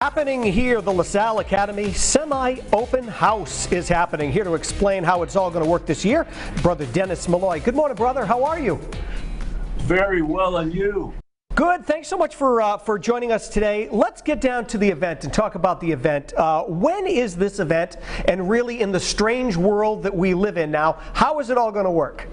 Happening here, the LaSalle Academy semi-open house is happening. Here to explain how it's all going to work this year, Brother Dennis Malloy. Good morning, brother. How are you? Very well, and you? Good. Thanks so much for joining us today. Let's get down to the event and talk about the event. When is this event? And really, in the strange world that we live in now, how is it all going to work?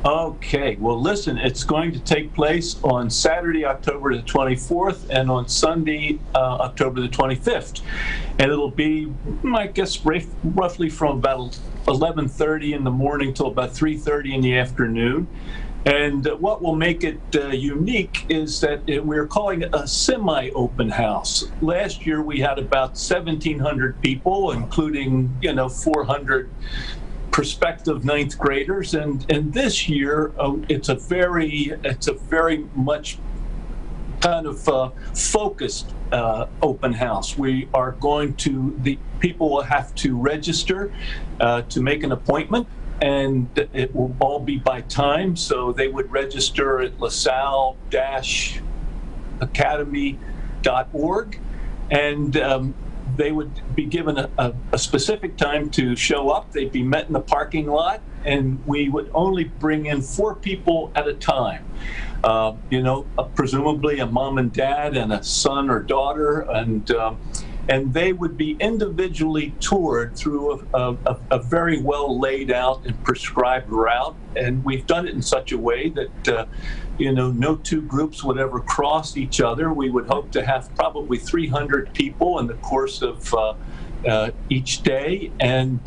Okay, well listen, it's going to take place on Saturday, October the 24th, and on Sunday, October the 25th. And it'll be, I guess, roughly from about 11:30 in the morning till about 3:30 in the afternoon. And what will make it unique is that we're calling it a semi-open house. Last year we had about 1,700 people, including, 400 prospective ninth graders, and this year it's a very much kind of focused open house. We are going to, the people will have to register to make an appointment, and it will all be by time. So they would register at lasalle-academy.org, and they would be given a specific time to show up. They'd be met in the parking lot, and we would only bring in 4 people at a time. Presumably a mom and dad and a son or daughter, and they would be individually toured through a very well laid out and prescribed route. And we've done it in such a way that no two groups would ever cross each other. We would hope to have probably 300 people in the course of each day, and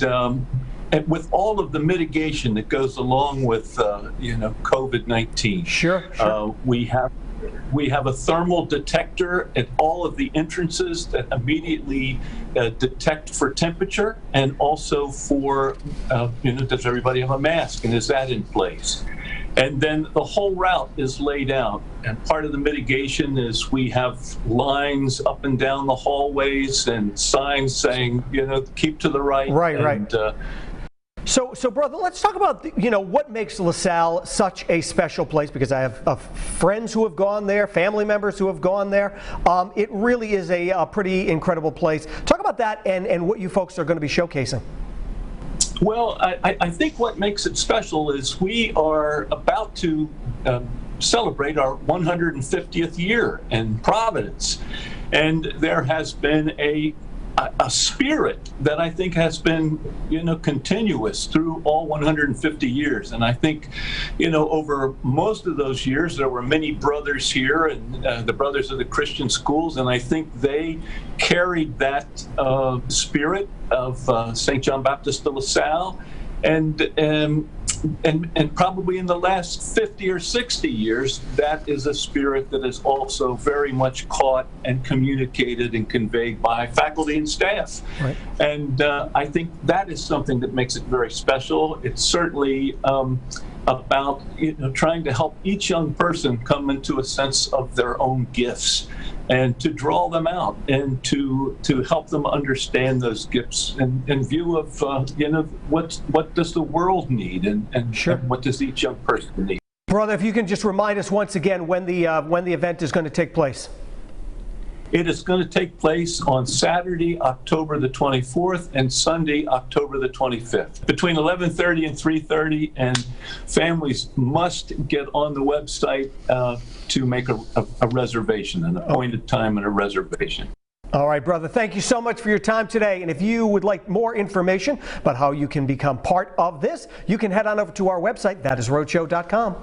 with all of the mitigation that goes along with COVID-19. Sure. We have a thermal detector at all of the entrances that immediately detect for temperature, and also for, does everybody have a mask, and is that in place? And then the whole route is laid out. And part of the mitigation is we have lines up and down the hallways and signs saying, keep to the right. Right. So, brother, let's talk about, what makes LaSalle such a special place, because I have friends who have gone there, family members who have gone there. It really is a pretty incredible place. Talk about that and what you folks are going to be showcasing. Well, I think what makes it special is we are about to celebrate our 150th year in Providence. And there has been a spirit that I think has been, continuous through all 150 years. And I think, over most of those years, there were many brothers here, and the Brothers of the Christian Schools, and I think they carried that spirit of St. John Baptist de LaSalle. And probably in the last 50 or 60 years, that is a spirit that is also very much caught and communicated and conveyed by faculty and staff. Right. And I think that is something that makes it very special. It's certainly about trying to help each young person come into a sense of their own gifts, and to draw them out, and to help them understand those gifts in view of what does the world need, and Sure. what does each young person need. Brother, if you can just remind us once again when the event is going to take place. It is going to take place on Saturday, October the 24th, and Sunday, October the 25th, between 11:30 and 3:30, and families must get on the website to make a reservation, an appointed time and a reservation. All right, brother, thank you so much for your time today. And if you would like more information about how you can become part of this, you can head on over to our website, thatisroadshow.com.